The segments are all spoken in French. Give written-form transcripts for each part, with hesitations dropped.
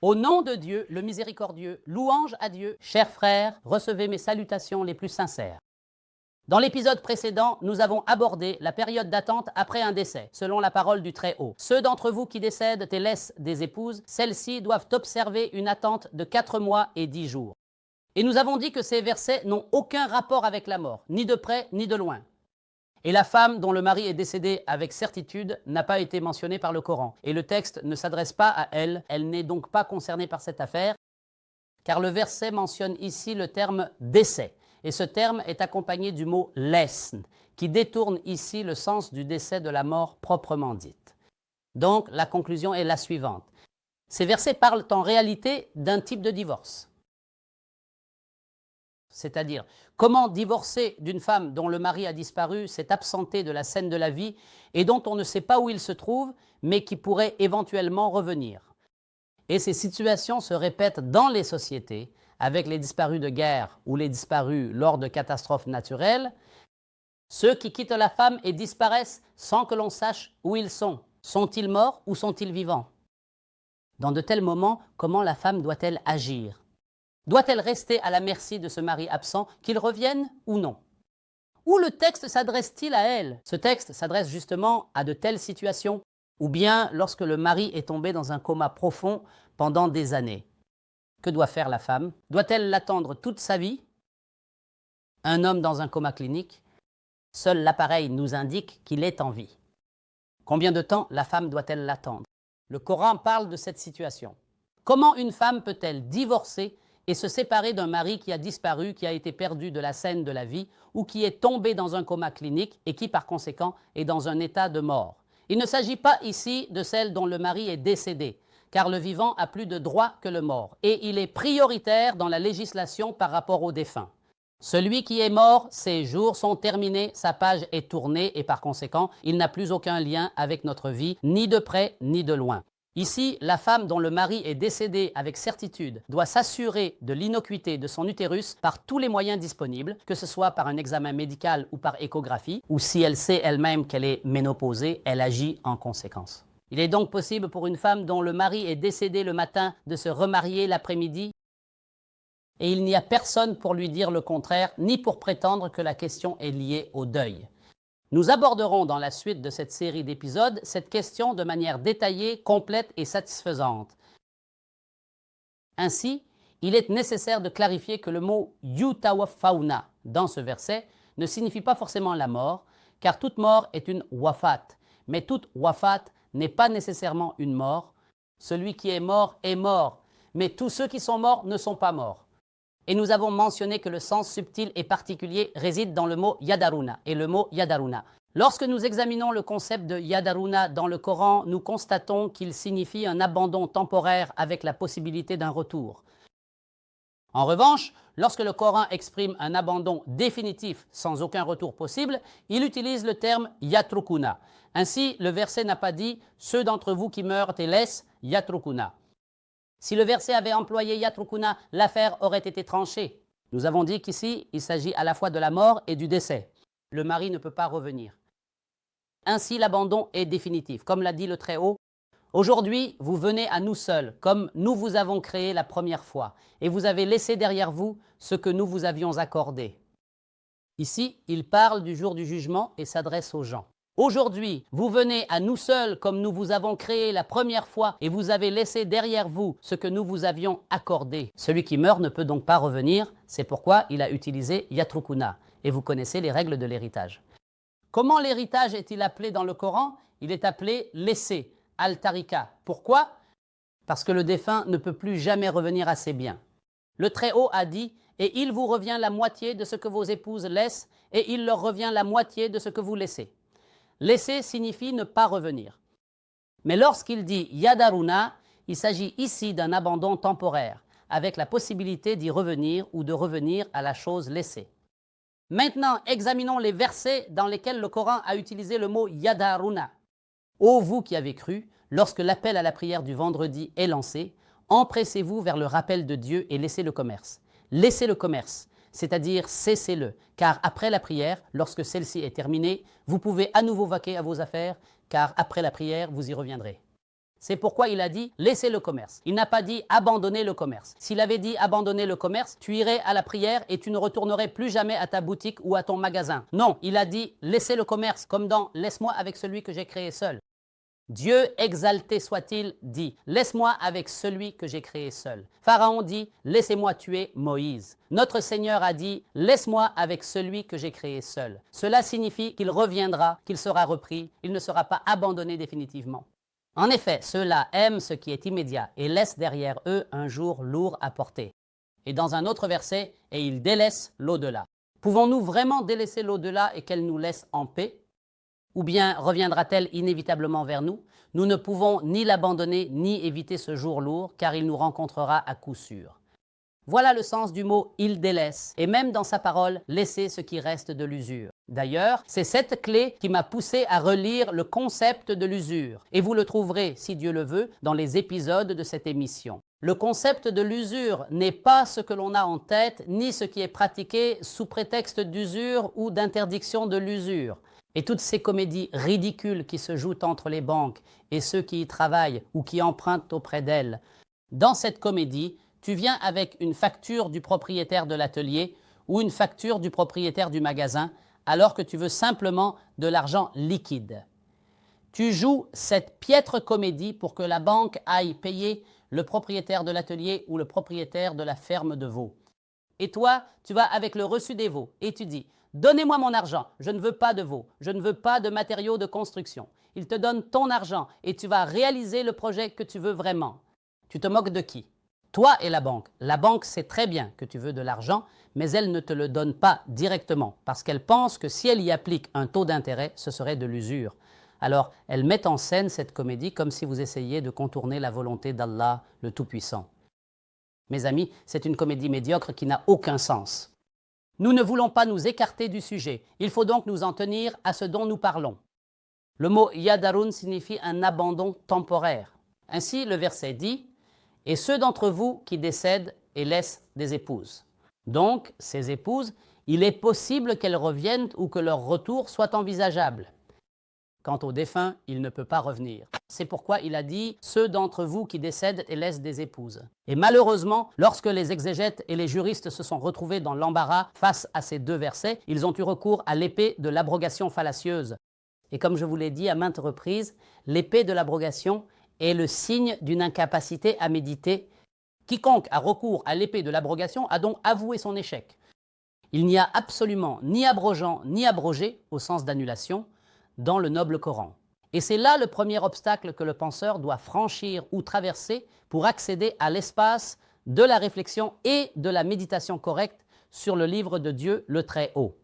Au nom de Dieu, le miséricordieux, louange à Dieu. Chers frères, recevez mes salutations les plus sincères. Dans l'épisode précédent, nous avons abordé la période d'attente après un décès, selon la parole du Très-Haut. Ceux d'entre vous qui décèdent et laissent des épouses, celles-ci doivent observer une attente de 4 mois et 10 jours. Et nous avons dit que ces versets n'ont aucun rapport avec la mort, ni de près ni de loin. Et la femme dont le mari est décédé avec certitude n'a pas été mentionnée par le Coran. Et le texte ne s'adresse pas à elle, elle n'est donc pas concernée par cette affaire, car le verset mentionne ici le terme décès. Et ce terme est accompagné du mot lesn, qui détourne ici le sens du décès de la mort proprement dite. Donc la conclusion est la suivante. Ces versets parlent en réalité d'un type de divorce. C'est-à-dire, comment divorcer d'une femme dont le mari a disparu, s'est absenté de la scène de la vie et dont on ne sait pas où il se trouve, mais qui pourrait éventuellement revenir. Et ces situations se répètent dans les sociétés, avec les disparus de guerre ou les disparus lors de catastrophes naturelles, ceux qui quittent la femme et disparaissent sans que l'on sache où ils sont. Sont-ils morts ou sont-ils vivants? Dans de tels moments, comment la femme doit-elle agir? Doit-elle rester à la merci de ce mari absent, qu'il revienne ou non? Où le texte s'adresse-t-il à elle? Ce texte s'adresse justement à de telles situations, ou bien lorsque le mari est tombé dans un coma profond pendant des années. Que doit faire la femme? Doit-elle l'attendre toute sa vie? Un homme dans un coma clinique, seul l'appareil nous indique qu'il est en vie. Combien de temps la femme doit-elle l'attendre? Le Coran parle de cette situation. Comment une femme peut-elle divorcer et se séparer d'un mari qui a disparu, qui a été perdu de la scène de la vie ou qui est tombé dans un coma clinique et qui par conséquent est dans un état de mort? Il ne s'agit pas ici de celle dont le mari est décédé, car le vivant a plus de droits que le mort et il est prioritaire dans la législation par rapport au défunt. Celui qui est mort, ses jours sont terminés, sa page est tournée et par conséquent, il n'a plus aucun lien avec notre vie, ni de près ni de loin. Ici, la femme dont le mari est décédé avec certitude doit s'assurer de l'innocuité de son utérus par tous les moyens disponibles, que ce soit par un examen médical ou par échographie, ou si elle sait elle-même qu'elle est ménopausée, elle agit en conséquence. Il est donc possible pour une femme dont le mari est décédé le matin de se remarier l'après-midi et il n'y a personne pour lui dire le contraire, ni pour prétendre que la question est liée au deuil. Nous aborderons dans la suite de cette série d'épisodes cette question de manière détaillée, complète et satisfaisante. Ainsi, il est nécessaire de clarifier que le mot « yutawaffauna » dans ce verset ne signifie pas forcément la mort, car toute mort est une wafat, mais toute wafat n'est pas nécessairement une mort. Celui qui est mort, mais tous ceux qui sont morts ne sont pas morts. Et nous avons mentionné que le sens subtil et particulier réside dans le mot yadaruna et le mot yadaruna. Lorsque nous examinons le concept de yadaruna dans le Coran, nous constatons qu'il signifie un abandon temporaire avec la possibilité d'un retour. En revanche, lorsque le Coran exprime un abandon définitif sans aucun retour possible, il utilise le terme yatrukuna. Ainsi, le verset n'a pas dit « ceux d'entre vous qui meurent et laissent yatrukuna ». Si le verset avait employé yatrukuna, l'affaire aurait été tranchée. Nous avons dit qu'ici, il s'agit à la fois de la mort et du décès. Le mari ne peut pas revenir. Ainsi, l'abandon est définitif. Comme l'a dit le Très-Haut, « Aujourd'hui, vous venez à nous seuls, comme nous vous avons créé la première fois, et vous avez laissé derrière vous ce que nous vous avions accordé. » Ici, il parle du jour du jugement et s'adresse aux gens. Aujourd'hui, vous venez à nous seuls comme nous vous avons créé la première fois et vous avez laissé derrière vous ce que nous vous avions accordé. Celui qui meurt ne peut donc pas revenir, c'est pourquoi il a utilisé yatrukuna. Et vous connaissez les règles de l'héritage. Comment l'héritage est-il appelé dans le Coran? Il est appelé laisser, al-tarika. Pourquoi? Parce que le défunt ne peut plus jamais revenir à ses biens. Le Très-Haut a dit « Et il vous revient la moitié de ce que vos épouses laissent et il leur revient la moitié de ce que vous laissez. » Laisser signifie ne pas revenir. Mais lorsqu'il dit yadaruna, il s'agit ici d'un abandon temporaire, avec la possibilité d'y revenir ou de revenir à la chose laissée. Maintenant, examinons les versets dans lesquels le Coran a utilisé le mot yadaruna. Ô vous qui avez cru, lorsque l'appel à la prière du vendredi est lancé, empressez-vous vers le rappel de Dieu et laissez le commerce. Laissez le commerce, c'est-à-dire cessez-le, car après la prière, lorsque celle-ci est terminée, vous pouvez à nouveau vaquer à vos affaires, car après la prière, vous y reviendrez. C'est pourquoi il a dit « laissez le commerce ». Il n'a pas dit « abandonnez le commerce ». S'il avait dit « abandonnez le commerce », tu irais à la prière et tu ne retournerais plus jamais à ta boutique ou à ton magasin. Non, il a dit « laissez le commerce », comme dans « laisse-moi avec celui que j'ai créé seul ». Dieu, exalté soit-il, dit « laisse-moi avec celui que j'ai créé seul ». Pharaon dit « laissez-moi tuer Moïse ». Notre Seigneur a dit « laisse-moi avec celui que j'ai créé seul ». Cela signifie qu'il reviendra, qu'il sera repris, il ne sera pas abandonné définitivement. En effet, ceux-là aiment ce qui est immédiat et laissent derrière eux un jour lourd à porter. Et dans un autre verset, « et ils délaissent l'au-delà ». Pouvons-nous vraiment délaisser l'au-delà et qu'elle nous laisse en paix ? Ou bien reviendra-t-elle inévitablement vers nous? Nous ne pouvons ni l'abandonner ni éviter ce jour lourd, car il nous rencontrera à coup sûr. Voilà le sens du mot « il délaisse » et même dans sa parole « laisser ce qui reste de l'usure ». D'ailleurs, c'est cette clé qui m'a poussé à relire le concept de l'usure. Et vous le trouverez, si Dieu le veut, dans les épisodes de cette émission. Le concept de l'usure n'est pas ce que l'on a en tête, ni ce qui est pratiqué sous prétexte d'usure ou d'interdiction de l'usure. Et toutes ces comédies ridicules qui se jouent entre les banques et ceux qui y travaillent ou qui empruntent auprès d'elles. Dans cette comédie, tu viens avec une facture du propriétaire de l'atelier ou une facture du propriétaire du magasin, alors que tu veux simplement de l'argent liquide. Tu joues cette piètre comédie pour que la banque aille payer le propriétaire de l'atelier ou le propriétaire de la ferme de veaux. Et toi, tu vas avec le reçu des veaux et tu dis « Donnez-moi mon argent, je ne veux pas de veaux, je ne veux pas de matériaux de construction. » Il te donne ton argent et tu vas réaliser le projet que tu veux vraiment. Tu te moques de qui? Toi et la banque. La banque sait très bien que tu veux de l'argent, mais elle ne te le donne pas directement parce qu'elle pense que si elle y applique un taux d'intérêt, ce serait de l'usure. Alors, elle met en scène cette comédie comme si vous essayiez de contourner la volonté d'Allah, le Tout-Puissant. Mes amis, c'est une comédie médiocre qui n'a aucun sens. Nous ne voulons pas nous écarter du sujet. Il faut donc nous en tenir à ce dont nous parlons. Le mot « yadarun » signifie un abandon temporaire. Ainsi, le verset dit « Et ceux d'entre vous qui décèdent et laissent des épouses ». Donc, ces épouses, il est possible qu'elles reviennent ou que leur retour soit envisageable. Quant au défunt, il ne peut pas revenir. C'est pourquoi il a dit « ceux d'entre vous qui décèdent et laissent des épouses ». Et malheureusement, lorsque les exégètes et les juristes se sont retrouvés dans l'embarras face à ces deux versets, ils ont eu recours à l'épée de l'abrogation fallacieuse. Et comme je vous l'ai dit à maintes reprises, l'épée de l'abrogation est le signe d'une incapacité à méditer. Quiconque a recours à l'épée de l'abrogation a donc avoué son échec. Il n'y a absolument ni abrogeant ni abrogé, au sens d'annulation, dans le noble Coran. Et c'est là le premier obstacle que le penseur doit franchir ou traverser pour accéder à l'espace de la réflexion et de la méditation correcte sur le livre de Dieu, le Très-Haut.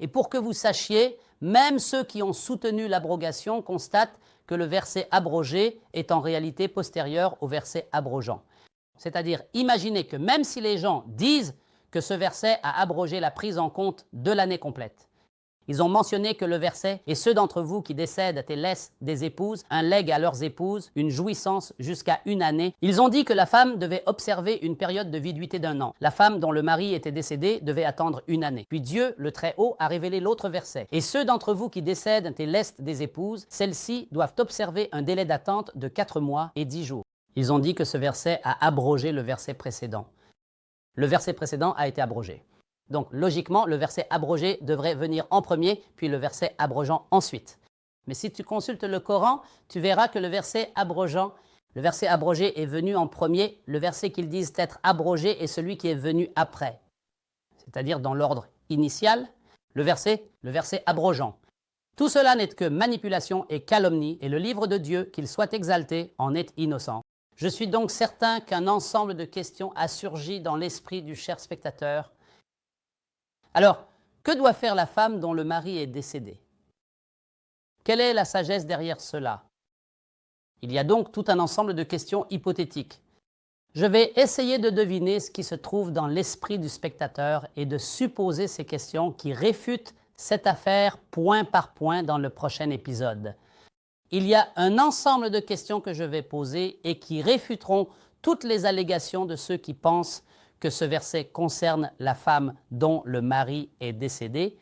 Et pour que vous sachiez, même ceux qui ont soutenu l'abrogation constatent que le verset abrogé est en réalité postérieur au verset abrogeant. C'est-à-dire, imaginez que même si les gens disent que ce verset a abrogé la prise en compte de l'année complète, ils ont mentionné que le verset « Et ceux d'entre vous qui décèdent et laissent des épouses, un legs à leurs épouses, une jouissance jusqu'à une année ». Ils ont dit que la femme devait observer une période de viduité d'1 an. La femme dont le mari était décédé devait attendre une année. Puis Dieu, le Très-Haut, a révélé l'autre verset. « Et ceux d'entre vous qui décèdent et laissent des épouses, celles-ci doivent observer un délai d'attente de 4 mois et 10 jours. » Ils ont dit que ce verset a abrogé le verset précédent. Le verset précédent a été abrogé. Donc, logiquement, le verset abrogé devrait venir en premier, puis le verset abrogeant ensuite. Mais si tu consultes le Coran, tu verras que le verset abrogé est venu en premier. Le verset qu'ils disent être abrogé est celui qui est venu après. C'est-à-dire dans l'ordre initial, le verset abrogeant. Tout cela n'est que manipulation et calomnie, et le livre de Dieu, qu'il soit exalté, en est innocent. Je suis donc certain qu'un ensemble de questions a surgi dans l'esprit du cher spectateur. Alors, que doit faire la femme dont le mari est décédé? Quelle est la sagesse derrière cela? Il y a donc tout un ensemble de questions hypothétiques. Je vais essayer de deviner ce qui se trouve dans l'esprit du spectateur et de supposer ces questions qui réfutent cette affaire point par point dans le prochain épisode. Il y a un ensemble de questions que je vais poser et qui réfuteront toutes les allégations de ceux qui pensent que ce verset concerne la femme dont le mari est décédé.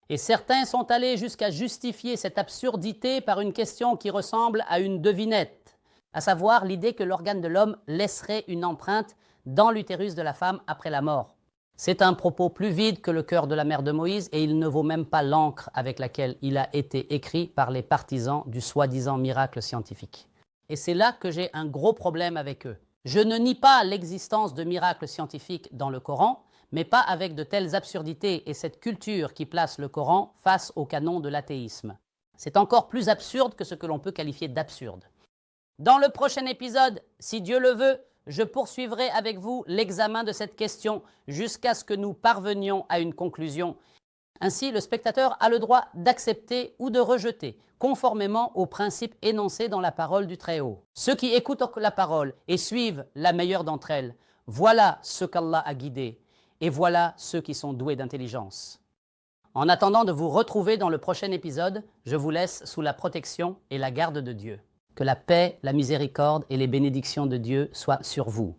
Et certains sont allés jusqu'à justifier cette absurdité par une question qui ressemble à une devinette. à savoir l'idée que l'organe de l'homme laisserait une empreinte dans l'utérus de la femme après la mort. C'est un propos plus vide que le cœur de la mère de Moïse et il ne vaut même pas l'encre avec laquelle il a été écrit par les partisans du soi-disant miracle scientifique. Et c'est là que j'ai un gros problème avec eux. Je ne nie pas l'existence de miracles scientifiques dans le Coran, mais pas avec de telles absurdités et cette culture qui place le Coran face au canon de l'athéisme. C'est encore plus absurde que ce que l'on peut qualifier d'absurde. Dans le prochain épisode, si Dieu le veut, je poursuivrai avec vous l'examen de cette question jusqu'à ce que nous parvenions à une conclusion. Ainsi, le spectateur a le droit d'accepter ou de rejeter, conformément aux principes énoncés dans la parole du Très-Haut. Ceux qui écoutent la parole et suivent la meilleure d'entre elles, voilà ceux qu'Allah a guidés, et voilà ceux qui sont doués d'intelligence. En attendant de vous retrouver dans le prochain épisode, je vous laisse sous la protection et la garde de Dieu. Que la paix, la miséricorde et les bénédictions de Dieu soient sur vous.